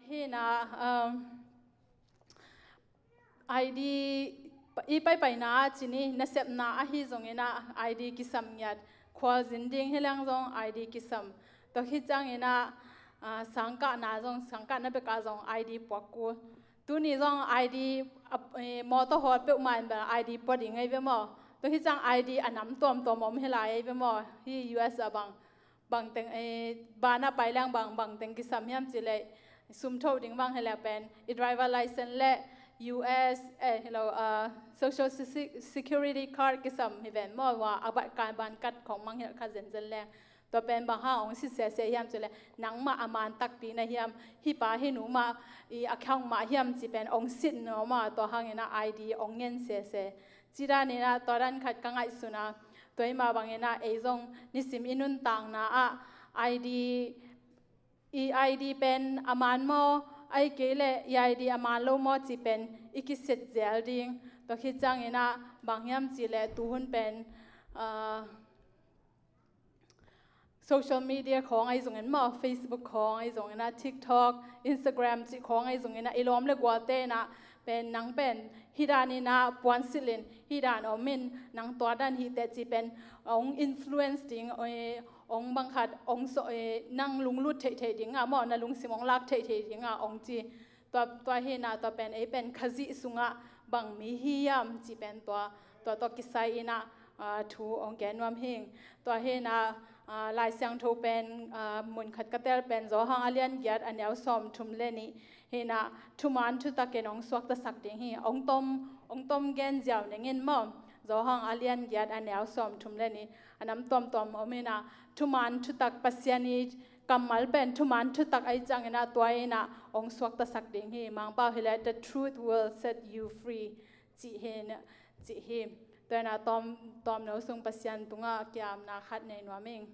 hi na IDไปna chini na sep na hi zong ina ID kisam yat khwal zinding hilang zong ID kisam to hi chang ina sangka na zong sangka na beka zong ID pokku tu ni zong ID motor hot pe man ba ID podi ngai ve mo to hi chang ID anam tom tom om helai ve mo hi US bang teng bana pai lang bang teng kisam yam chile sum tho ding bang hela pen I driver license le US social security card kisam hi ven mo wa abat kan ban kat khong mang hel kha zen zen le to pen ba ha ong si se yam chile nang ma aman tak pi na hiam hi pa hi nu ma I account ma hiam chi pen ong sit no ma to hangena ID ong ngen se chira ni na to ran khat ka ngai suna toy ma bangena ezong nisim inun tang na a ID pen aman mo ai kele ID aman lo mo chi pen ikiset zel ding to khi chang ina bangyam chi le tu hun pen social media khong ai zong en mo Facebook khong ai zong ina TikTok Instagram chi khong ai zong ina ilom le gwate na pen nang pen hidani na puan silin hidan omin nang to dan hi te chi pen ong influence ding ong bang khat ong so nang lung lut thei ding a mo na lung simong lak thei ding a ong chi to he na to pen e pen khazi sunga bang mi hi yam chi pen to kisai ina thu ong gen wam hing to he na lai sang tho pen mun khat katel pen zo hang alian gyat anyau som thum le ni he na thuman thu ta ken ong swak ta sak ding hi ong tom gen jaw nengin mo zo hang alian gyat anyau som thum le ni anam tom omena thuman thu tak pasiani kamal pen thuman thu tak ai chang ina toina ong swak ta sak ding hi mang pa hila the truth will set you free chi he toina tom no sung pasian tunga kyam na khat nei noming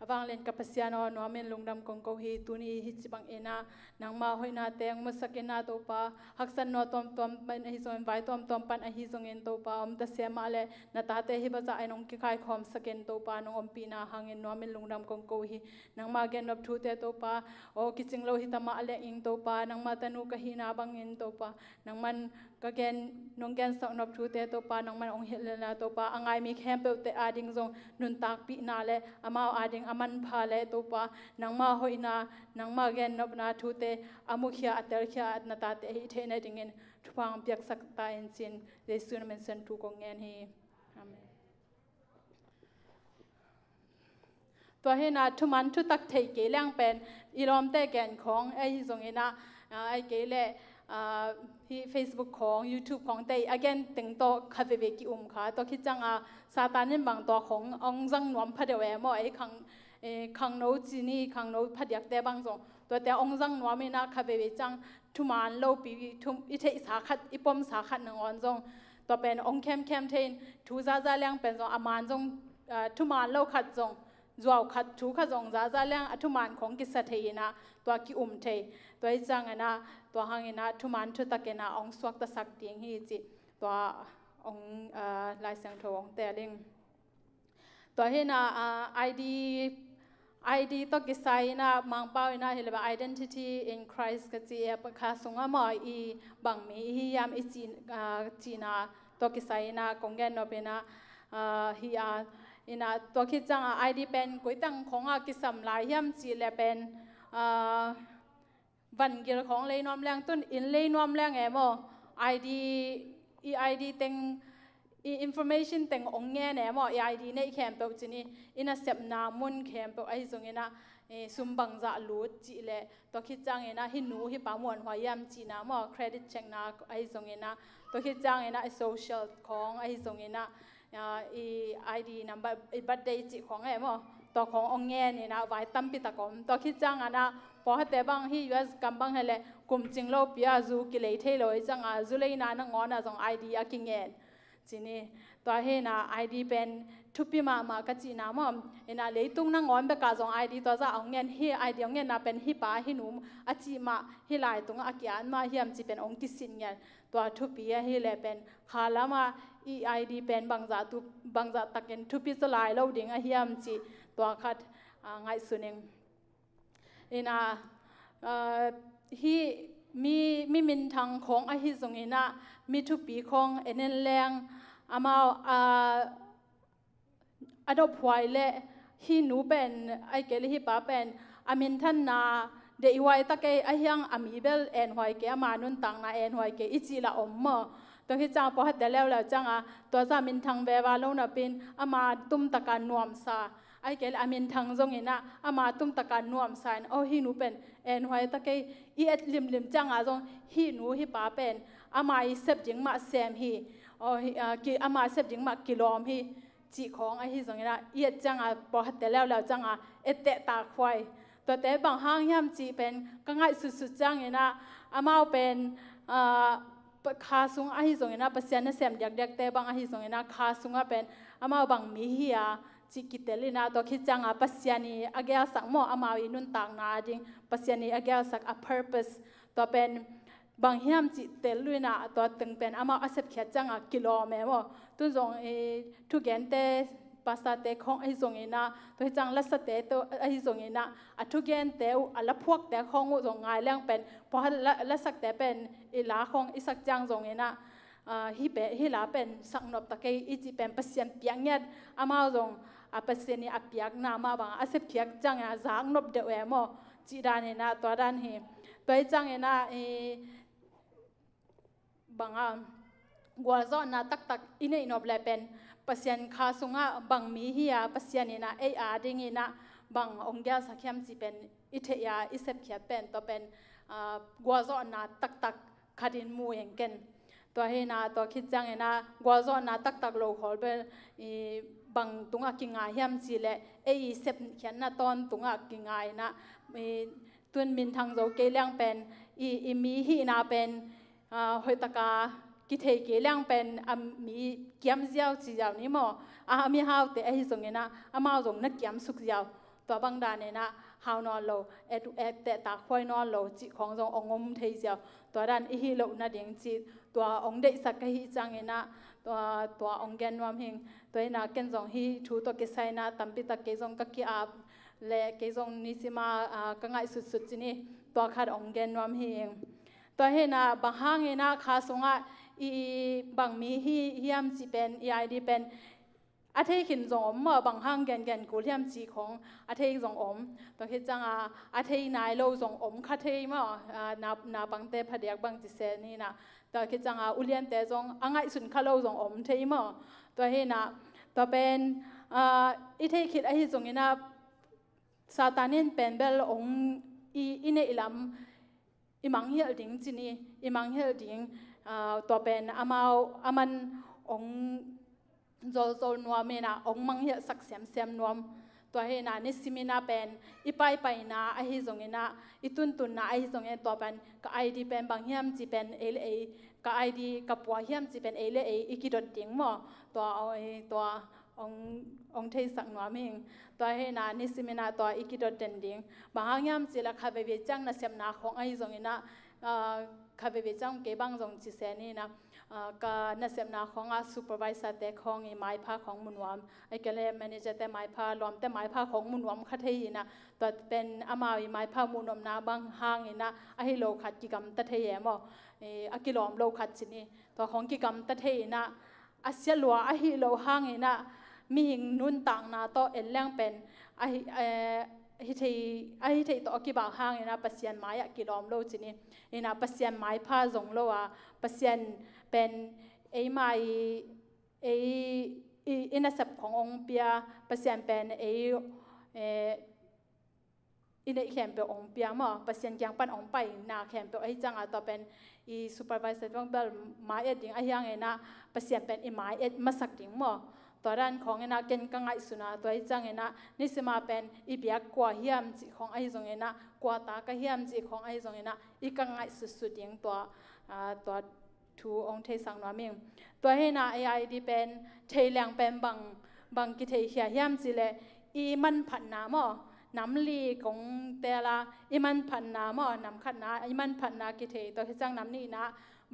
awang len kapasiano nomen lungdam kongko hi tuni hi chibang ena nangma hoina teng musakena to pa haksan no tom ban hi zon vai tom pan a hi zong en to pa om ta sema le na ta te hi ba cha enong ki khai khom saken to pa nong om pina hangin nomen lungdam kongko hi nangma gen nop thu te to pa o kiching lo hi tama ale ing to pa nangma tanu ka hi na bang in to pa nangman ka gen nong gen sok nop thu te to pa nangman ong helena to pa angai mi khem pe te ading zong nun tak pi na le amao ading aman phale to pa nangma hoina nangma gen nop na thu te amukhia atel khia atna ta te hi thena dingin thupang piak sak ta en chin jesun men sen tu kong en hi amen to he na thuman thu tak thei ke lang pen ilom te gen khong ai zong ina ai ke le hi Facebook khong YouTube khong te again teng to khawe ki kha to khi changa satanin bang to khong ong jang nom phadewe mo ai khang no chi ni khang no phadyak te bang zong to te ong jang nom ina khawe chang thuman lo pi thum I thei sa khat ipom sa khat nang on zong to pen ong khem thein thu za lang pen zong aman zong thuman lo khat zong zuaw khat thu kha zong za lang athuman khong ki sa theina to ki thei to I chang ana to hangina thuman thu takena ong swak ta sak ting hi chi to ong lai sang tho ong teling to hena ID to kisai na mangpau ina hilaba identity in Christ ka chi pa kha sunga mo I bang mi hi yam I china to kisai na kongen no pena hi ina to khi chang ID pen koitang khonga kisam lai yam chi le pen van gil khong lei nom lang tun in lei nom lang emo ID teng information teng ong nge ne mo ID nei khem pe chini ina sep na mun khem pe ai zong ina sumbang za lut chi le to khi chang ina hi nu hi pa mon hwa yam chi na mo credit check na ai zong ina to khi chang ina social khong ai zong ina ID number birthday chi khong emo to khong ong nge ni na vai tam pi ta kom to khi chang ana po ha te bang hi US kam bang hele kum chinglo pia zu ki lei thei loi chang a zu lei na na ngona jong ID a ki ngen chini to he na ID pen thupi ma ka chi na mo ena leitung na ngon be ka jong ID to za ong ngen hi ID ong ngen na pen hi pa hi nu a chi ma hi lai tung a kian ma hiam chi pen ong ki sin ngen to thupi a hi le pen khalama ID pen bangza taken thupi so lai lo ding a hiam chi to khat ngai suning ina ฮีมีมินทางของอหิสงอินะมีทุปีของเอ็นแรงอามาอดอบไว้เละฮีหนูเป็นไอเกลิฮีป้าเป็นอามินท่านนาเดย์ไว้ตะเกยไอยังอามีเบลเอ็นไว้เกอามานุนตังนาเอ็นไว้เกอิจิละอมมอตัวที่จ้างพอหัดเดแล้วจ้างตัวจามินทางเบวาลงนับเป็นอามาตุ้มตะการนวมซาไอเกลอามินทางจงอินะอามาตุ้มตะการนวมซาโอฮีหนูเป็นเอ็นไว้ตะเกยอีเอ็ดลิมจ้างจงฮีหนูฮีป้าเป็นอามาอีเซบจิงมาเซมฮีโอกีอามาเซบจิงมากิโลมฮีจีของไอฮีจงอินะอีเอ็ดจ้างพอหัดเดแล้วจ้างเอ็ดเตะตาควายตัวแต่บางห้างย่ำจีเป็นก็ง่ายสุดๆจ้างอินะอามาเป็นคาสุงอาฮิสงเงินะปัสยานะเสียมเด็กๆแต่บางอาฮิสงเงินะคาสุงเป็นอามาบางมีเฮียจิกิเตลินะตัวคิดจังปัสยานีอาเกียสักโมอามาวินุนต่างนาดิงปัสยานีอาเกียสักpurpose ตัวเป็นบางเฮียมจิเตลุนะตัวตึงเป็นอามาอาเซบเขียจังกิโลเมตรตุจงทุกอย่างเตภาษาเตของไอ้ส่งเงินะตัวจังลัสเตตัวไอ้ส่งเงินะทุกอย่างเตอัลพวกเตของส่งงานเรื่องเป็นพอลัสเตเป็นอีลาของอีสักจังส่งเงินะฮิลาเป็นสักนบตะเกยอีจีเป็นปัสยันเปียงเงียดอามาส่งปัสยันนี่เปียกนามาบางอาเซบเปียกจังสักนบเดวมอจีดานเงินะตัวด้านเฮตัวจังเงินะบางกัวจอนนาตักอินเนนอบเลยเป็นปัสยันคาสุงะบางมีเฮียปัสยันนี่นะดิ่งนะบางองค์เดียสักเข้มจีเป็นอิเทียอิเซบเขียเป็นตัวเป็นกัวจอนนาตักคดินมูเองกันตัวเฮนะตัวคิดจังนะกัวจอนนาตักโลกอลเป็นบางตุงกิงไงเข้มจีเลยเซบเขียนนะตอนตุงกิงไงนะตุนมินทางโจเกลียงเป็นมีฮีนาเป็นหอยตะกากิเทเกลียงเป็นมีเกียมเจ้าจีเจ้านี่มั้งมีฮาวแต่ไอ้ส่งเงินนะมาส่งนักเกียมสุกเจ้าตัวบางดานเนี่ยนะฮาวนอนโลแต่ตาควายนอนโลจีของส่งองค์เทเจ้าตัวด้านอีฮิโลน่ะเดียงจีตัวองค์เด็กสักกะฮิจังเงินนะตัวองค์แกนวามเฮงตัวน่ะเกณฑ์ส่งฮิทูตัวเกษายนะตั้มปิตาเกส่งกักกี้อาบและเกส่งนิสิมากังไงสุดๆจีนี่ตัวขาดองค์แกนวามเฮงตัวเฮนะบางห้างเฮนะขาสงะบางมีฮิยามจีเป็นดีเป็นอาเทขินจงอมบางห้างแกนกูฮิยามจีของอาเทจงอมตัวคิดจังอาเทนายโลจงอมคาเทมั้นาบางเตพเดียกบางจิเซนี่นะตัวคิดจังอุเลียนเตจงไงสุนคาโลจงอมเทมั้ตัวเฮนะตัวเป็นอิเทคิดไอจงนี่นะซาตานินเป็นเบลองอินเนอิลัมอิมังเฮลดิงจีนี่อิมังเฮลดิงตัวเป็นอามันองโจนัวเมนะองมังเฮสักเสียมนัวตัวเฮนะนิสิมินาเป็นอีไปนะไอฮิจงเงนะอีตุนนะไอฮิจงเงตัวเป็นก็ไอดีเป็นบางเฮียมจีเป็นก็ไอดีกับปัวเฮียมจีเป็นอีกิดดิ่งมั้งตัวองเทสักนัวเมงตัวเฮนะนิสิมินาตัวอีกิดดิ่งบางเฮียมจีละคาเบเวจังนะเสียมนาของไอฮิจงเงนะคาเบเบจังเก็บบางจงจิเซนี่นะก็นักเสพนาของซูเปอร์วิเซอร์แต่ของไม้ผ้าของมุนวมไอ้เกลี่ยแมเนเจอร์แต่ไม้ผ้ารวมแต่ไม้ผ้าของมุนวมคัดเทียนะตัวเป็นอามาวิไม้ผ้ามุนวมนะบางห้างนะไอ้โลคัดกิกรรมตัดเทียมั้งอากิโลมโลคัดสินี่ตัวของกิกรรมตัดเทียนะอาเซียลัวไอ้โลห้างนะมีหิงนุ่นต่างนะตัวเอ็นแรงเป็นฮิตตัวกีบางห้างนะปัสยันไม้กิโลมโลจินี่นะปัสยันไม้ผ้าจงโลปัสยันเป็นไม้อินเสพขององค์เปียปัสยันเป็นอินเข็มเป็นองค์เปียมั้งปัสยันยังปันองค์ไปนาเข็มเป็นไอ้จังตัวเป็นซูเปอร์วิเซอร์ต้องเบลไม้ดิ่งไอ้ยังนะปัสยันเป็นไม้มาสักดิ่งมั้งตัวด้านของนะเกณฑ์กังไงสุนาตัวไอ้จังนะนี่สมาเป็นอีเบียกว่าเฮียมจีของไอ้จงนะกว่าตากเฮียมจีของไอ้จงนะอีกังไงสุดๆอย่างตัวทูองเทสังนวมิงตัวเฮนะดีเป็นเทเลียงเป็นบางกิเทเฮียมจีเลยอีมันผันน้ำมั้งน้ำลีของเตล่าอีมันผันน้ำมั้งน้ำขัดน้ำอีมันผันน้ำกิเทตัวที่จังน้ำนี่นะ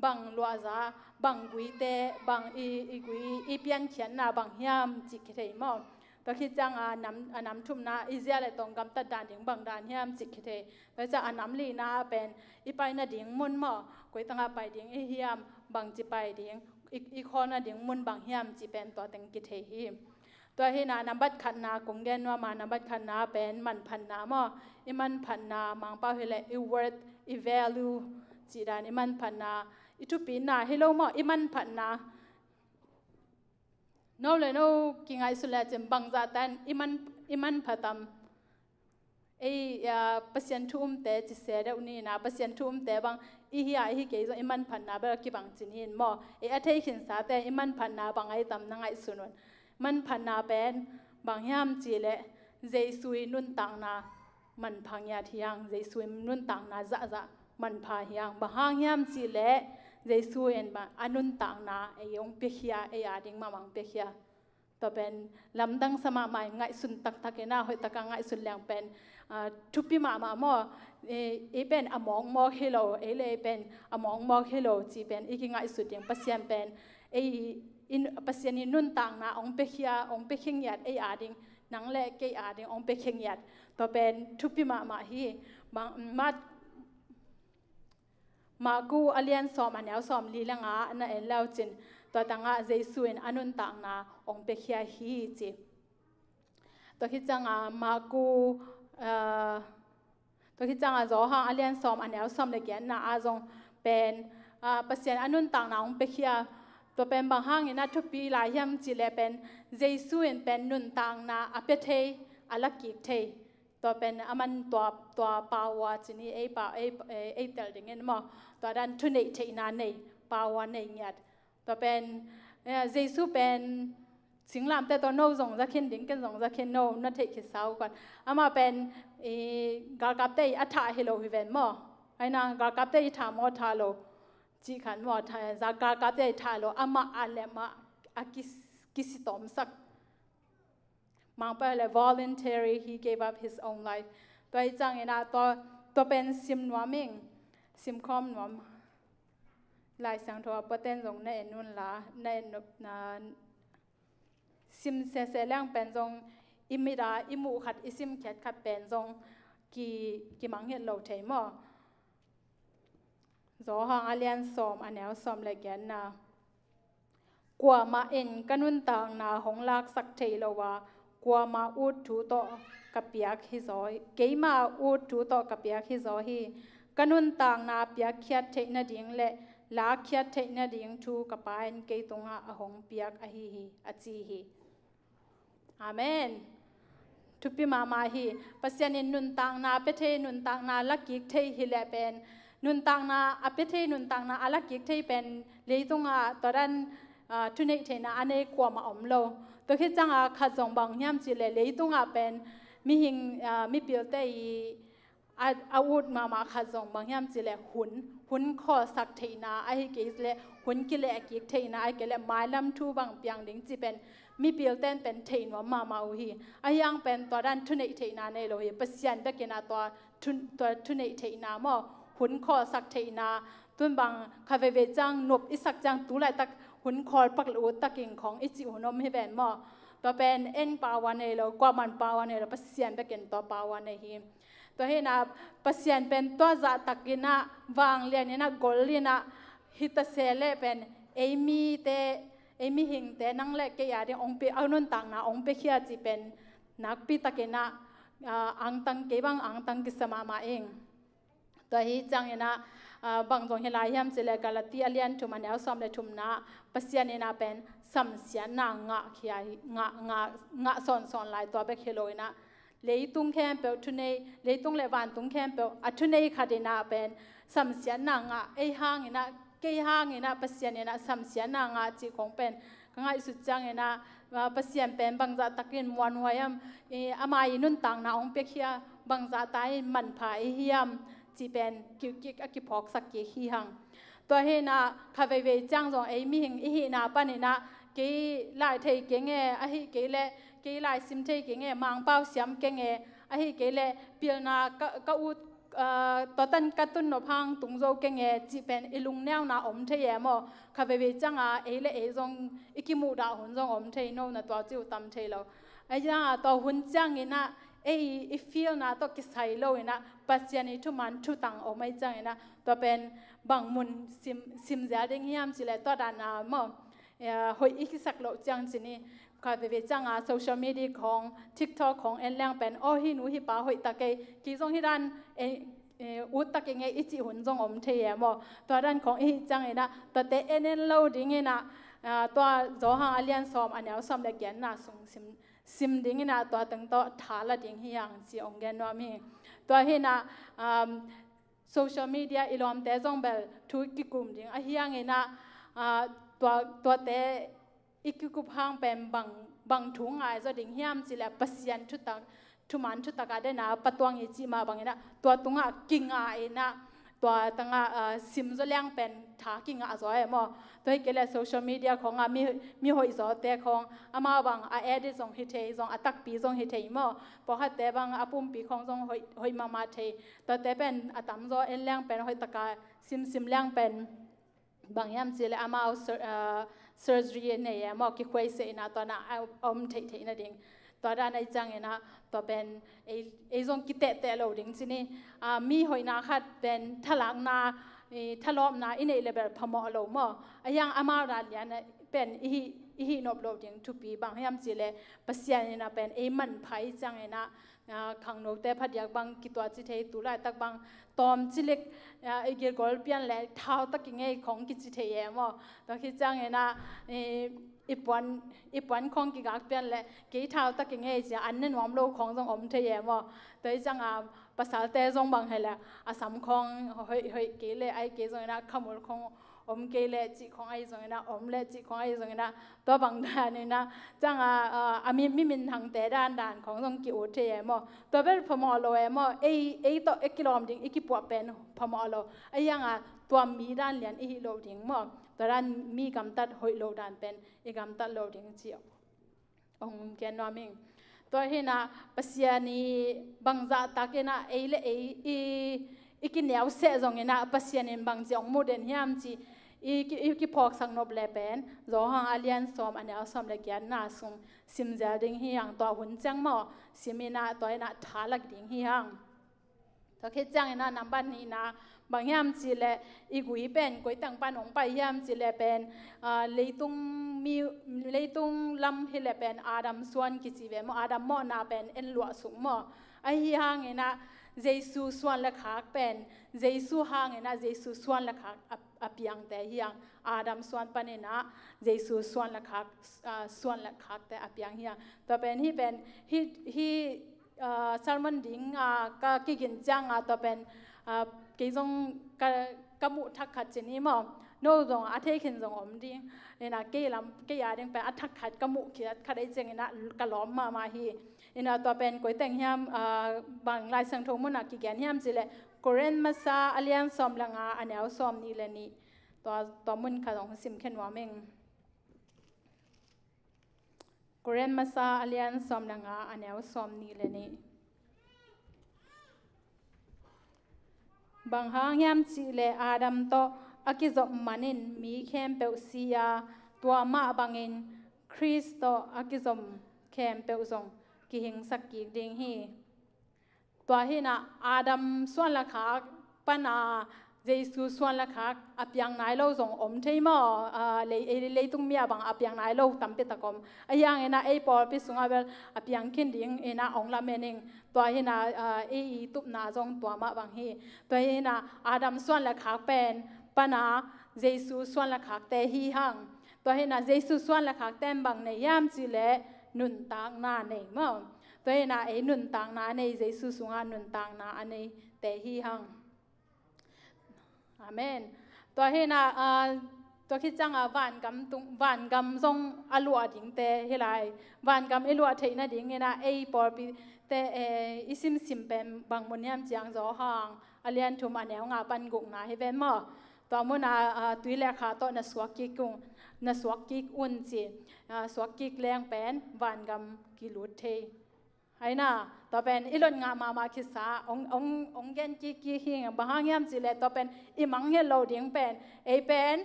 บางลัวซาบางกุยเตบางกุยอีเปียนเขียนนะบางเฮียมจิกิเทมั้ง ตัวคิดจังน้ำทุ่มนาอิเซียเลยตรงกำตัดด่านดิ่งบางด่านเฮียมจิกเทไปจะน้ำลีนาเป็นอีไปนาดิ่งมุนหม้อกุยตั้งไปดิ่งเฮียมบางจิไปดิ่งอีคอนาดิ่งมุนบางเฮียมจิเป็นตัวแต่งกิเทฮีตัวที่น้ำบัดขันนากงเกนว่ามาน้ำบัดขันนาเป็นมันพันนาหม้ออีมันพันนามังเป้าเฮเลอี worth อี value จีดานอีมันพันนาอีทุปีนาเฮโลหม้ออีมันพันนาโน่เลยโน่กิงไอสุดแล้วจึงบังจัตันอีมันพัดตามไอ้ปัศยันทุ่มแต่จิเสดอุนี่นะปัศยันทุ่มแต่บางอีเฮียอีเกย์อีมันพันนาเบลกิบังจินินหม้อไอ้อาเทขินสาแต่อีมันพันนาบางไอตำนังไอสุนวนมันพันนาเป็นบางยามจีเละเจสุยนุนตังนามันพังยาที่ยังเจสุยนุนตังนาจะมันพายังบางยามจีเละเจสุยเอ็นบางอนุนตังนาไอยงเปียไออาดิงมามังเปียต่อเป็นลำดังสมาใหม่ไงสุนตักเนาหอยตะกังไงสุนแรงเป็นทุบปีมาหม้อเป็นอมองมอกเฮโลเลยเป็นอมองมอกเฮโลจีเป็นอีกไงสุดยังปัศยันเป็นอินปัศยันนุนต่างนาองเปียองเปียงยัดอาดิงนังเล่เกยอาดิงองเปียงยัดต่อเป็นทุบปีมาฮีบางมากูอเลียนซ้อมอันเดียวซ้อมลีละงาอันนั้นแล้วจินตัวต่างอาเจสุนอนุนต่างนาองเปียฮีจีตัวคิดจังมากูตัวคิดจังจอหางอเลียนซ้อมอันเดียวซ้อมเลยแกนนาอาจงเป็นปัศยันอนุนต่างนาองเปียตัวเป็นบางห้างนี่นะทุกปีหลายยามจีเลเป็นเจสุนเป็นนุนต่างนาอเปเทอลักกิเทตัวเป็นมันตัวปาวาจีนี่ปาเตลดิ่งเงี้ยมั้งตัวดันทุนเทนาเนปาวาเนเงียดตัวเป็นเจสุเป็นสิงลามแต่ตัวโน่ส่งจะเข็นดิ่งกันส่งจะเข็นโน่นั่นเทคิดสาวก่อนมาเป็นกากับเตอัฐาเฮโลวิเวนมั้งไอ้นางกากับเตอิฐามอทาโลจีขันว่าจากการกับเตถ่ายโลอามาอัลเลมาอากิสิตอมสักมังไปเลย voluntary he gave up his own life ตัวจังเองนะตัวเป็นซิมนัวมิงซิมคอมนัวลายสังทัวประเทศตรงในนุ่นละในซิมเสเรื่องเป็นตรงอิมิดาอิมูขัดอิซิมแคทขัดเป็นตรงกี่มังเห็นเราเทมอจอหางอเลียนซ้อมอันแนวซ้อมเลยแกนนากว่ามาเอ็นกันนุนต่างนาหงลากสักเทลว่ากว่ามาอูดถูต่อกับเปียกฮิซอยเกยมาอูดถูต่อกับเปียกฮิซอยฮีกันนุนต่างนาเปียกเขียดเทนดิ่งเละลาเขียดเทนดิ่งถูกับปายเกยตรงอาหงเปียกอฮีอจีฮีอาเมนทุกปีมาฮีปัศยันนุนต่างนาเปเทนุนต่างนาลักกิกเทฮิเลเป็นนุนต่างนาอภิเทนุนต่างนาอลักกิกเทเป็นเลยตรงตอนนั้นทุนเทนาอันนี้กว่ามาอมโลตัวคิดจังขัดจงบางยามจีเลยตรงเป็นมีหิงมีเปียวเตยอาวุธมาขัดจงบางยามจีเลยหุ่นข้อสักเทนาไอ้เกสเลยหุ่นกิเลสกิกเทนาไอ้เกลไม้ลำทูบางเปียงดิ่งจีเป็นมีเปียวเต้นเป็นเทนว่ามาอุฮีไอ้ยังเป็นตอนนั้นทุนเทนาในโลหิปัศยันตะเกนาตัวทุนเทนาหม้อหุ่นคอสักเทนาตุนบางคาเวจังนบอิสักจังตุไลตักหุ่นคอปักลูตะกิ่งของอิจิอุนมให้เป็นหม้อตัวเป็นเอ็นปาวันเอโลกว่ามันปาวันเอโลปัศยันตะเกนตัวปาวันเอฮีตัวเห็นปัศยันเป็นตัวจัตตะกินะวางเลียนนะกอลลีนะฮิตเซเลเป็นเอมีหิงแต่นั่งเล็กแกอยากได้องเปเอานุนต่างนะองเปเขียจีเป็นนักปีตะเกนะอังตังเก็บังอังตังกิสมาเองตัวที่จังเนะบางตรงเฮลายยามจะเล็กกาลตีอเลียนทุมันเอาซ้อมเลยทุมนะปัศยันเนะเป็นสัมเสียนางะเขียงะสอนลายตัวเบกเฮโลนะเลยตุงแคมเปลทุนเนเลยตุงเลวันตุงแคมเปลอัทุนเนคาเดนาเป็นสัมเสียนางะไอห้างนะเกยห้างนะปัศยันนะสัมเสียนางะจีของเป็นง่ายสุดจังนะปัศยันเป็นบางจัตตะกินมวนวายมอามายินุนต่างนาองเปียเขียบางจัตตายมันผายเฮียมจีเป็นกิวกิกอกิพอกสักเกฮีหังตัวเฮนะคาเวจังจงมีหิงอีนาปานนะเกยลายเทเกงไอเกยเลเกยลายซิมเทเกงมังเป้าเสียมเกงไอเกยเลเปียนากะอุดตอนกัตุนนพังตุงโจเกงจีเป็นอิลุงแนวนาอมเทียมคาเวจังเลจงอิกิมูดาหุนจงอมเทโนนะตัวจิวตำเทโล ไอ้ยังตัวหุ่นจังอินะไอ้ฟีลนะตัวกิสไฮโลอินะปัจจัยนี้ทุมันทุตังออกไม่จังอินะตัวเป็นบางมุนซิมเจดิงเฮียมจิเลตัวดานามอหอยอีกสักโลจังจินี่ก็ไปจังโซเชียลมีเดียของ TikTok ของเอ็นแรงเป็นโอ้ฮินูฮิปาหอยตะเกยกี่จงฮิดันอุตตะเกงไงอิจิหุ่นจงอมเทียมอตัวด้านของอีจังอินะตัวเตเอ็นโลดิ้งอินะตัวโจหางอเลียนซอมอันนี้ซ้ำเล็กยันน่ะส่งซิมดิ้งนะตัวตั้งตัวทาละดิ้งเฮียงจีองเกนว่ามีตัวเห็นนะโซเชียลมีเดียอีลอมเตจงเบลทุกกลุ่มดิ้งเฮียงนะตัวเตอีกกลุ่มห้างเป็นบางถุงไงจะดิ้งเฮียมจีแลปัสยันทุมันทุตากาเดนะปัตวงอีจีมาบางนะตัวตุงกิ่งไงนะตัวตั้งซิมจะเลี้ยงเป็นทากิ่งอ่ะจอยมั้งตัวให้เกลือโซเชียลมีเดียของมีหอยจอแต่ของอามาบางเอดิจงฮิตเทจงตักปีจงฮิตเทมั้งพอให้แต่บางปุ่มปีของจงหอยมาเทตัวแต่เป็นตั้มจอเอ็นเลี้ยงเป็นหอยตะกาซิมเลี้ยงเป็นบางยามจีเลยอามาเอาsurgery เนี่ยมั้งกี่คุยเสียนะตอนนั้นเอาเทนั่นเองตัวด้านในจังนะตัวเป็นไอ้จงกิเตะเราดิ้งสินี่มีหอยนาคัดเป็นทลักนาทลอมนาอินเอเลเบลพมอเราหม้อไอ้ยังอามาราเลียนเป็นอีนบเราดิ้งทุปีบางยามจีเลยปัสยานี่นะเป็นไอ้มันไผ่จังนะขังโนแต่พัดอยากบางกิตัวจิเทตุไลตักบางตอมจิเล็กไอ้เกี่ยวกับเปลี่ยนแหละเท้าตักยังไงของกิจิเทยมั้งตัวคิดจังนะอีปวนของกิกากเปลี่ยนแหละกี่เท้าตักยังไงจะอันนั้นวอมโลของจงอมเทียมั้งตัวจังภาษาเตจงบางให้แหละอาสามของเฮ้ยกี่เลยไอ้กี่จงนะขมุลของอมเกลจิของไอ้จงนะอมเลจิของไอ้จงนะตัวบางด้านนี่นะจังมีมินทางแต่ด้านของจงกิโอเทียมั้งตัวเป็นพมอโลมั้งไอ้ตัวกิโลมดิ้งอีกปวดเป็นพมอโลไอ้ยังตัวมีด้านเลียนอีโลดิ้งมั้งตัวด้านมีกำตัดหอยโลด้านเป็นอีกำตัดโลดิ้งเจียวองเกนว่ามิงตัวเห็นปัสยานีบางจัตตะเกนะไอ้เล่อีกินเหนียวเสะจงเนะปัสยานีบางจีองโมเดนเฮียมจีอีกิพอกสังนบเลเป็นโจหังอเลียนซอมอันนี้ซอมเล็กยันน่าส่งซิมเจดิงเฮียงตัวหุ่นจังหม้อซิมินาตัวน่ะทาลักดิงเฮียงตัวคิดจังนะนับบันนี้นะบางยามจีเลอีกุยเป็นกุยตังปานองไปยามจีเลเป็นเลยตุงลำฮิเลเป็นอาดัมส่วนกิจิเวมอาดัมหม้อนาเป็นเอ็นหลวสุงหม้อไอฮีฮังนะเจสุส่วนละขากเป็นเจสุฮังนะเจสุส่วนละขากอภิยังแต่ฮียังอาดัมส่วนปานนะเจสุส่วนละขากแต่อภิยังฮียังตัวเป็นฮีเป็นฮีซาลมอนดิงก็กินจังตัวเป็นกี่จงกมุทักขัดเจนี่มั้งโน้ตจงอาเทขินจงอมดิ้งเนี่ยนะกี่ลำกี่ยาดิ้งเป็นอัทักขัดกมุขีดขัดได้จริงนะกะล้อมมาฮีเนี่ยตัวเป็นก๋วยเตี๋ยวเฮียมบางลายสังทงมุนักกี่แกนเฮียมจิเลโคเรนมาซาอเลียนซอมละงาอันเนี้ยซอมนี่เลยนี่ตัวมุนขัดของซิมเข็นว่ามิงโคเรนมาซาอเลียนซอมละงาอันเนี้ยซอมนี่เลยนี่บางหางยามจีเลอาดัมโตอากิจบมันินมีเข้มเปลซียาตัวมาบางอินคริสโตอากิจบเข้มเปลซงกิหิงสักกิดิงฮีตัวฮีนะอาดัมส่วนละขากปนาเจสุส่วนละขากอภิยังนายโลซงอมเทมอเลยตุงเมียบางอภิยังนายโลตั้มเปตะกอมไอยังเอนะไอปอลพิสุงอาเบลอภิยังขินดิงเอนะองละเมนิงตัวฮีนะไอตุบนาจงตัวมาบางฮีตัวฮีนะอาดัมส่วนละขากเป็นปนาเจสุส่วนละขากแต่ฮีหังตัวฮีนะเจสุส่วนละขากเต็มบางในยามจีเลนุนตางนาในมั้งตัวฮีนะไอนุนตางนาในเจสุสุงานุนตางนาอันในแต่ฮีหังอาเมนตัวเฮน่ะตัวคิดจังวานกำทรงอลัวดิ่งแต่เฮลัยวานกำอลัวเทน่ะดิ่งเฮน่ะไอปอปีแต่อิซิมเป็นบางมุนยามจังจอหางอเลียนทุมอันเนี้ยงาปันกุงนาเฮเวนมอตัวมุนตุยเลขาโตน่ะสวกกิกุงน่ะสวกกิกอุ่นจีสวกกิกแรงเป็นวานกำกิลุดเท ไอ้น่ะต่อเป็นอิลอนงามาคิดซาองเกนกีหิงบางอย่างจิเลต่อเป็นอิมังเฮโลดิ้งเป็นไอเป็น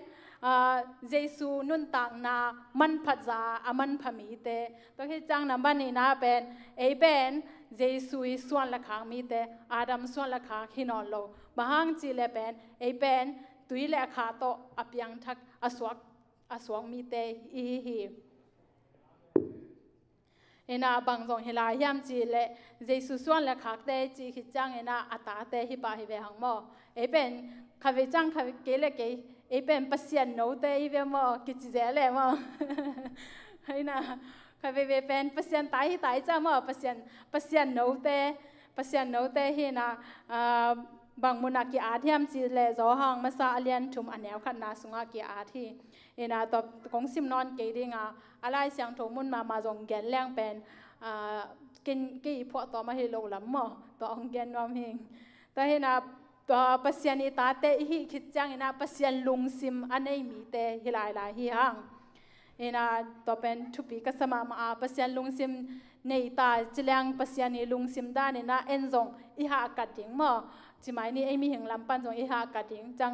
เยซูนุนต่างนามันพัดจาอามันพมีเตตัวที่จังนับบันนี้นะเป็นไอเป็นเยซูส่วนละขางมีเตอาดัมส่วนละขางหินอนโลบางจิเลเป็นไอเป็นตุยละขาโตอพยังทักอสวงมีเตอีฮีเอ็น่าบางส่งเฮลายามจีเล่เยซูส่วนละขากเตจีขิจังเอ็น่าอัตาเตฮิบาฮิเวหังโมเอเป็นข้าพเจ้าข้าเกลเกเอเป็นปัสยันโนเตฮิเวโมกิจเจเลโมเอ็น่าข้าพเจ้าเป็นปัสยันตายจ้าโมปัสยันโนเตฮิน่าบางมุนักกีอาที่ยามจีเล่จอหังมาซาเลียนทุมอันเนวขันนาสุงากีอาที่เอ็น่าตบกงซิมนอนเกดิงาอะไรเสียงโถมุนมาจงแกนแรงเป็นกินกี่พวกต่อมาให้โลลำหม้อต่อองแกนนอมเฮงแต่เห็นต่อปัสยานิตาเตหิคิดจังเห็นปัสยานลุงซิมอันนี้มีเตหิลายลายหิฮังเห็นต่อเป็นทุปีกัสมาปัสยานลุงซิมในตาจิเลงปัสยานิลุงซิมด้านเห็นเอ็นจงอิหากัดดิ่งหม้อจิหมายนี้ไอมีเห็นลำปันจงอิหากัดดิ่งจัง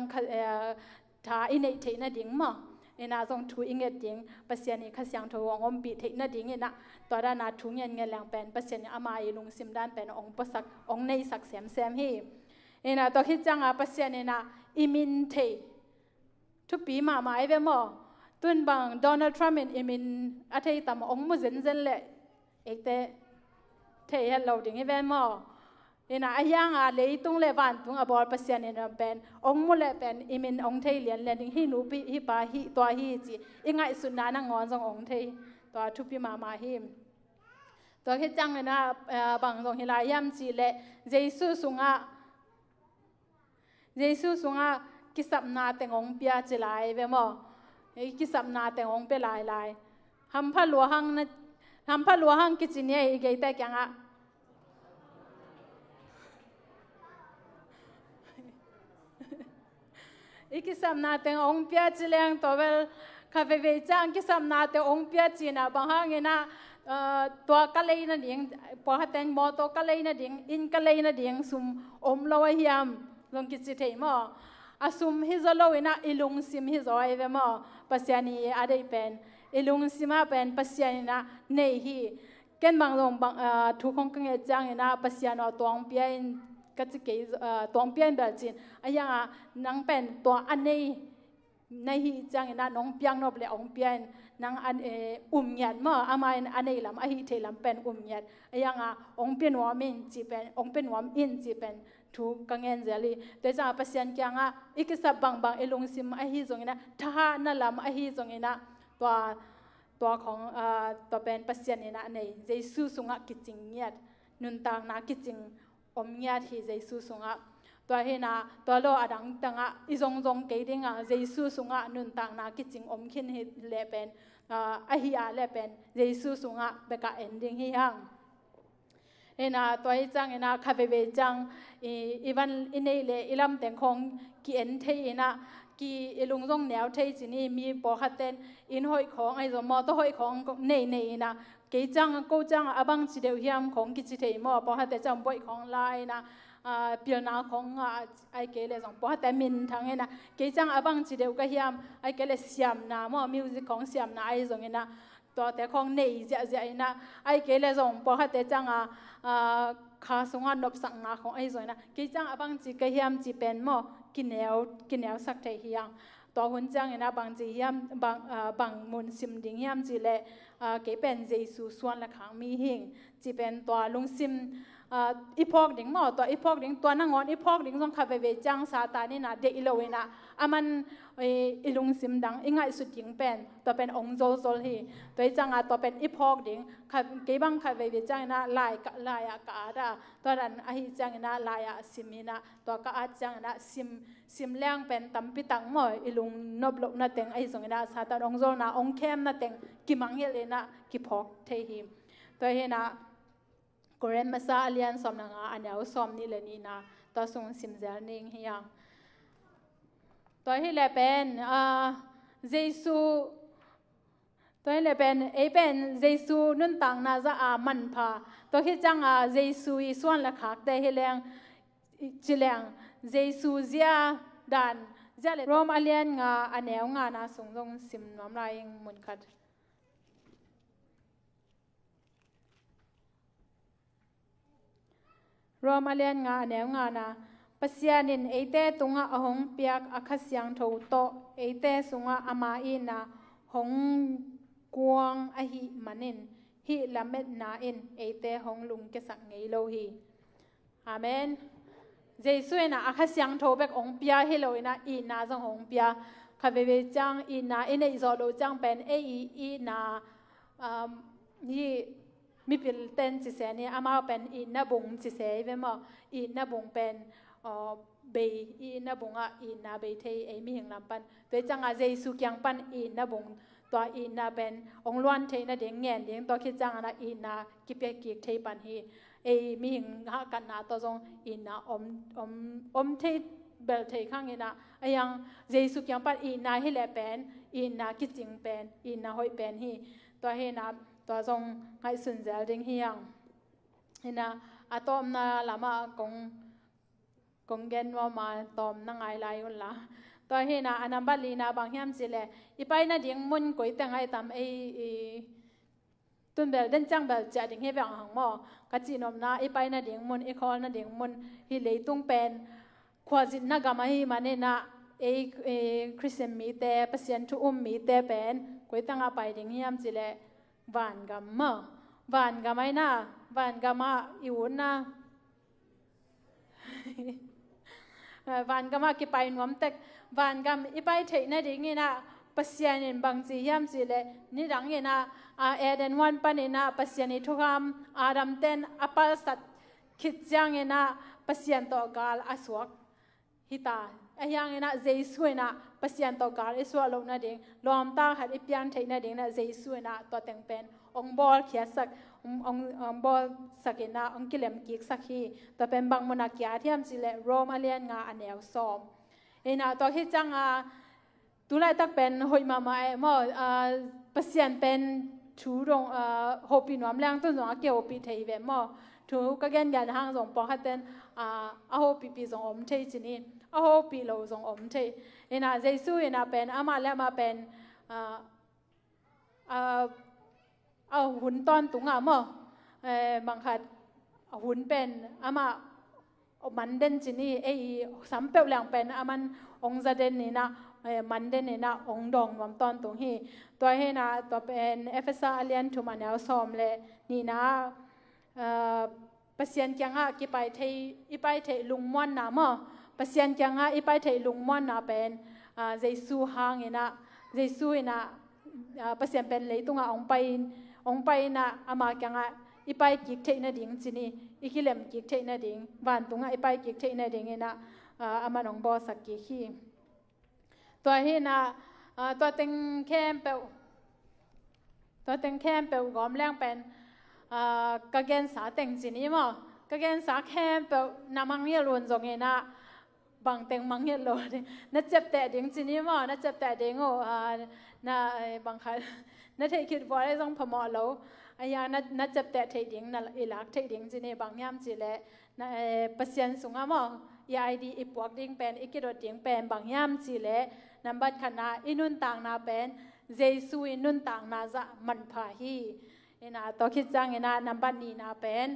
ท้าอินเทน่าดิ่งหม้อเอ็น่าจงทูอิงเงินดิ่งปัสยานิขยังทูองอมปีเทน่าดิ่งเอ็น่าตัวด้านนาทุ่งเงินแรงเป็นปัสยานิอามาลุงซิมด้านเป็นองปัสสักองในสักแซมฮีเอ็น่าตัวคิดจังปัสยานิน่าอิมินเททุกปีมาไอเวมอตุนบางโดนัลด์ทรัมป์อิมินอาทิตย์ตามองมุเซนเซนเล่เอกเตเทียนเราดิ่งเอเวนมอเอ็น่าไอ้ยังเลยตุงเลวันตุงอบอลปัสยานิน่าเป็นองมุเล่เป็นอิมินองเทียนเลียนดิ่งฮินูปีฮิปาฮิตัวฮิจีอิงไอสุนานังงอนจงองเทียตัวทุกปีมาฮิมตัวคิดจังเลยนะบางจงเฮลายามจีเล่เยซูสุงะกิสับนาเตงองเปียจิลายเวมอกิสับนาเตงองเปียลายฮัมพะลัวหังกิจิเนียอีกไอแต่ยังอีกิสัมนาเตงองเปียจิเลงตัวเวลคาเฟ่จังกิสัมนาเตงองเปียจีน่ะบางครั้งเงี้ยตัวกะเลยนั่นเองพอหัดแต่งมอตัวกะเลยนั่นเองอินกะเลยนั่นเองซุมอมลอยยามลงกิจิเทมออาซุมฮิโซโลวินะอิลุงซิมฮิโซไอเวมอปัสยานีอะไรเป็นอิลุงซิมาเป็นปัสยานีนะเนฮีเกันบางลงบางทุกคนก็เงี้ยจังเงี้ยนะปัสยานอตัวองเปียก็จะเกี่ยตัวเปลี่ยนแบบจีนไอ้ยังนังเป็นตัวอันนี้ในที่จังนะน้องเปียงนบเลยองเปลี่ยนนังอันหยัดมั้งอามาอันนี้ลำไอ้เทลำเป็นหยัดไอ้ยังองเปลี่ยนวามินจีเป็นองเปลี่ยนวามอินจีเป็นทุกกังเงินเจลีแต่จะปัสยันกี่ยังอีกสับบางไอ้ลงซิมไอ้ที่ตรงนี้นะถ้านั่นลำไอ้ที่ตรงนี้นะตัวของตัวเป็นปัสยันนี่นะในเยซูสุงะกิจเงียดนุนต่างนักกิจอมญาติเยซูสุงะตัวเห็นตัวโลอดังตังอิจงเกดิงเยซูสุงะนุนต่างนักกิจอมขินเฮเลเป็นอหิอาเลเป็นเยซูสุงะเบกะเอนดิ้งฮิฮังเห็นตัวจังเห็นคาเฟ่จังอีวันอินเนเลอิลัมเต็งคงกีเอ็นเทยนะกีลุงจงแนวเทยจีนี่มีปอขัดเต้นอินหอยของไอ้สมอตัวหอยของเนนะกี่จังกูจังบังจีเดียวเฮียมของกิจเทยมอปอขัดเต้นจังบ่อยของลายนะเปียนาของไอ้เกลเลยสองปอขัดเต้นมินทั้งเห็นนะกี่จังบังจีเดียวก็เฮียมไอ้เกลเสียมนะมอมิวสิกของเสียมนะไอ้สงเห็นนะตัวแต่ของเนยเจ้านะไอ้เกลเลยสองปอขัดเต้นจังข้าสงวนนบสังนาของไอ้ส่วนนะกี่จังบังจีก็เฮียมจีเป็นมอกินแนวสักเทียงตัวหุ่นจังนะบางจีเฮียมบางมุนซิมดิ่งเฮียมจีเล่เก็เป็นเยซูส่วนละครั้งมีหิงจีเป็นตัวลุงซิมอีพอกดิ่งมอตัวอีพอกดิ่งตัวนั่งงอนอีพอกดิ่งต้องขับไปเวจังซาตานี่นะเด็กอีโลเวนะมันอีลุงซิมดังอีง่ายสุดยิงเป็นตัวเป็นองโจโซลฮีตัวจังตัวเป็นอีพอกดิ่งขับเก็บังขับไปเวจังนะลายกาดาตัวนั้นไอจังนะลายซิมินะตัวก็อาจังนะซิมเลี้ยงเป็นตั้มปิตังมออีลุงนบลกนาเต็งไอสงนะซาตาองโจนะองเข้มนาเต็งกิมังเฮเลนะกิพอกเทหิมตัวเฮนะกรมมาซาเลียนสมนังอันเดียวสมนี่เลยนี่นะตัวส่งซิมเซลนิงเฮียงตัวที่เลเป็นเยซูตั ตัวนี้เป็นเป็นเยซูนุ่นต่างน่าจะมันพาตัวที่จังเยซูอีส่วนละขักแต่เฮเลงจิเลงเยซูเจียดันเจียเลโรมอาเลียนอันแนวนาสงจงสิมน้ำลายมุนขัดโรมาเลียนแนวนะปัสยานินเต้ตุงหงเปียกอคัสยังทูโตเต้สุงอามาอินะหงกวงอหิมันินฮิละเม็ดนาอินเต้หงลุงเกสักไงโลฮีอาเมนเจสุนะอคัสยังทูเบกองเปียฮิโลนะอีนาจังหงเปียคาเวเวจังอีนาอินอิโซโลจังเป็นอีนานี่มีเป็นเต้นจิเสนี่อามาเป็นอินนาบุงจิเสเวมอินนาบุงเป็นเบย์อินนาบุงอินนาเบย์เทมีหิงลำปันโดยจังเจสุยังปันอินนาบุงตัวอินนาเป็นองล้วนเทน่าเดียงเงี้ยเดียงตัวคิดจังนะอินนากิเปียกิเทปันฮีมีหิงหักกันนาตัวจงอินนาอมเทเบลเทข้างอินนายังเจสุยังปันอินนาให้แลเป็นอินนาคิดจริงเป็นอินนาหอยเป็นฮีตัวเฮนาตัวทรงให้สุนเจริญเฮียงเห็นนะอาตอมนาลามากงเกนว่ามาตอมนั่งไอไลคนละตัวเห็นนะอันนั้นบัดลีนาบางแห่งสิแลอีไปน่ะดิ่งมุนก๋วยแต่งไอตามตุนเบลเดินจังเบลจะดิ่งให้แบงหังหม้อกะจีนอมนาอีไปน่ะดิ่งมุนอีคอลน่ะดิ่งมุนฮิเลยตุงเป็นขวาจินนักกามาฮีมันเนี่ยนะคริสเตียนมีแต่เปอร์เซ็นต์ทุมมีแต่เป็นก๋วยแต่งไปดิ่งเฮียมสิแลวันกัมมาวันกัมไม่น่าวันกัมมาอยู่น่ะวันกัมมากี่ไปนวมแต่วันกัมอีไปเทน่ะดิ่งนี่นะปัสยานินบางจียามสิเลนี่ดังนี่นะเอเดนวันปันนี่นะปัสยานิทุกคำอาดัมเต้นอปัลสัตคิดจังนี่นะปัสยานต่อกาลอสวกฮิตายังนะเจสุนะปัสยันตอกาลอิสวาลงนั่นเองลอมตาหัดอิปยันเทนั่นเองนะเจสุนะตัวแต่งเป็นองบอลเขียสักองบอลสักนะองกิเลมกิกสักฮีตัวเป็นบางมนักยาที่ทำสิเลโรมาเลียนอันแนวซ้อมนะตัวที่จังตุลาตักเป็นหอยมาหม้อปัสยันเป็นชูรงโฮปีนวมแรงต้นสองเกี่ยวปีเทยเวมหม้อถูกก็แกนยันห้างส่งปอฮัตเตนโฮปีส่งอมเทยจินีโฮปีโลส่งอมเทยนะเจสุนะเป็นอามาแล้วมาเป็นหุ่นตอนตุงหม้อบางขัดหุ่นเป็นอามามันเด่นจินีสัมเปลแรงเป็นอามันองจะเด่นนี่นะมันเด่นนี่นะองดองวันตอนตุงฮีตัวเฮนะตัวเป็นเอฟเอสอาเลียนทุมาแนวซ้อมเลยนี่นะปัสยันยังกี่ไปเทอีไปเทลุงม้วนน้ำปัสยันยังอีไปเทลุงม้วนน้ำเป็นเจสุหางนะเจสุนะปัสยันเป็นเลยตุงองไปนะอามายังอีไปกิกเทนะดิ่งจีนี่อีกิเลมกิกเทนะดิ่งวันตุงอีไปกิกเทนะดิ่งนะอามาหนองบอสักกี่ขี้ตัวเฮนะตัวเต็งแคมเปลกอมแรงเป็นกะเกนสาเต็งจีนี่มั้งกะเกนสาแคมเปลน้ำมังเยลวนจงเงนะบางเต็งมังเยลวนนัดเจ็บแต่ดิ่งจีนี่มั้งนัดเจ็บแต่ดิ่งน่ะบางครั้งนัดเทคิดว่าได้ต้องพมอแล้วยังนัดเจ็บแต่เทดิ่งนั่นอีหลักเทดิ่งจีนี่บางยามจีเล่ปัสยันสูงมั้งยาดีอีปวกดิ่งเป็นอีกิโดดิ่งเป็นบางยามจีเล่นับบัดขณะอินุนต่างนาเป็นเจสุอินุนต่างนาจะมันพาฮีนะตัวคิดจังนะนับบัดนี้นาเป็น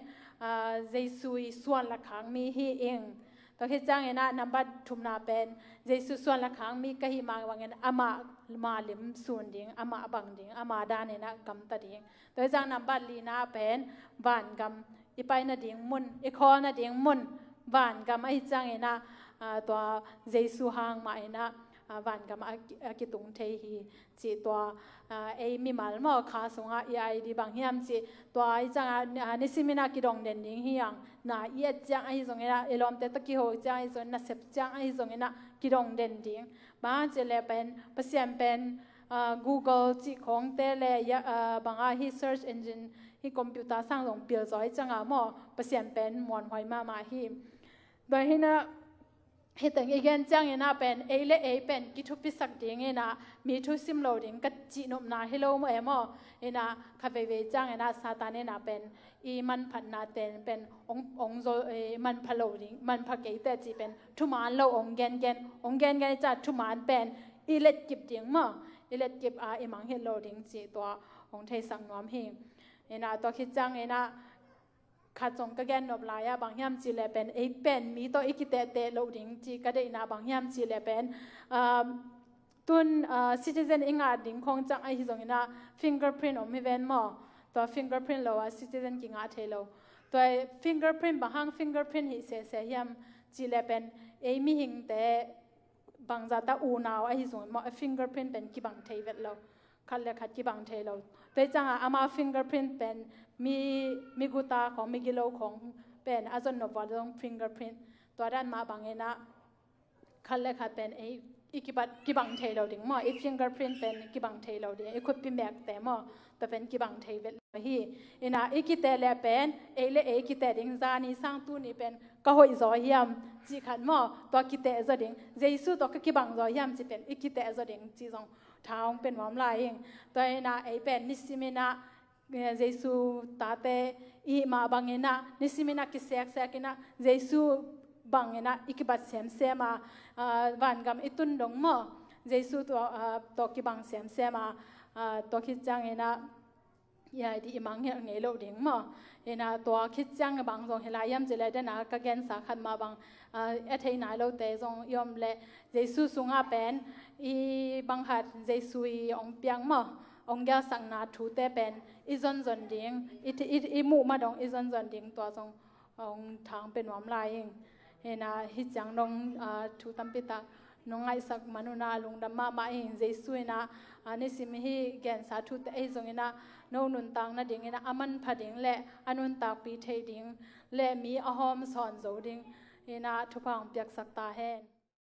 เจสุส่วนละครั้งมีฮีเองตัวคิดจังนะนับบัดทุมนาเป็นเจสุส่วนละครั้งมีกะฮิมาวังเงินอามาลิมส่วนดิ่งอามาบังดิ่งอามาดานนะกำตัดดิ่งตัวจังนับบัดลีนาเป็นบ้านกำอีไปนะดิ่งมุนอีคอนะดิ่งมุนบ้านกำไอจังนะตัวเจสุหางมานะวันกับกิตุงเทฮีจีตัวมีมัลมอคาสงไอดีบางเฮียมจีตัวไอจังนิสิมินากิดองเดนดิ้งเฮียงน่าเอียจังไอสงเงนะเอลอมเตตะกิโฮจังไอสงน่าเสพจังไอสงเงนะกิดองเดนดิ้งบางจีเลเป็นเปอร์เซ็นต์เป็น Google จีของเตเลบางฮี search engine ฮีคอมพิวเตอร์สร้างลงเปียจอยจังมอเปอร์เซ็นต์เป็นมวนหอยมาฮีโดยให้นะ เหตุอีกอย่างจังเนาะเป็นเล่เป็นกิทุพิสักดิ่งเนาะมีทุสิมโลดิ่งกัจจินมนาฮิโลมเอมอเนาะคาเวจังเนาะซาตานเนาะเป็นมันพันนาเตนเป็นองโซมันพะโลดิ่งมันพะเกยแต่จีเป็นทุมานโลองเกนจะทุมานเป็นเล็ดกิบดิ่งมอเล็ดกิบมังฮิโลดิ่งจีตัวองเทสังนวมเฮเนาะตัวคิดจังเนาะข้าจงก็แกนนบลายบางยามจีเลเป็นเป็นมีตัวอีกเตะโลดิ้งจีก็ได้นาบางยามจีเลเป็นตุนcitizen อิงอาดิ้งคงจังไอฮิจงนะ fingerprint อมมีเวนมอตัว fingerprint เราcitizen กิงอาเทโลตัว fingerprint บาง fingerprint ฮิเสียยามจีเลเป็นมีหิงแต่บางจัตตาอูนาวไอฮิจงมอ fingerprint เป็นกี่บางเทเวตเราคันเล็กขัดกี่บางเทโลตัวจังอามา fingerprint เป็นมีกุตาของมีกิโลของเป็นอาจารย์นบวัดง fingerprint ตัวด้านมาบางเงินะคันเล็กขัดเป็นอีกกี่บางเทเราดิ่งมอfingerprint เป็นกี่บางเทเราดิ่งคุดพิมพ์แบบแต่มอแต่เป็นกี่บางเทเวลฮีนะกี่เตเลเป็นเล่กี่เตดิ่งจานี่สร้างตู้นี่เป็นก็หอยจอยยำจีขันมอตัวกี่เตจะดิ่งเจสุตัวกี่บางจอยยำจีเป็นกี่เตจะดิ่งจีจงท้าวเป็นวามลายเองตัวนะเป็นนิสิมินะเจสุตาเตมาบางเงินะนิสิมินะกิเสกนะเจสุบางเงินะอีกบัดเสียมาวันกำอิตุนดงมอเจสุตัวกี่บางเสียมาตัวคิดจังเงินะยายที่มังเงี้ยเงี้ยโลดิ่งมอนะตัวคิดจังบางทรงเฮลายามจะเลยได้นะก็แกนสาขันมาบางเทนายโลเตจงยอมเละเจสุสุงอาเป็นบางหัดเจสุองเปียงมอองยาสังนาทูเตเป็นจนดิ่งมูมาดองจนดิ่งตัวจงองทางเป็นวามลายเองนะฮิจังดองทูตัมปิตานองไอสักมนุนาลุงดำมาเองเจสุนะนี่สิมีฮีแกนสาธุเตจงนะโนนุนตังนาดิ่งนะอามันพัดดิ่งและอนุนตากปีเทดิ่งและมีอหอมสอนโจดิ่งนะทุพังเปียกสักตาแหน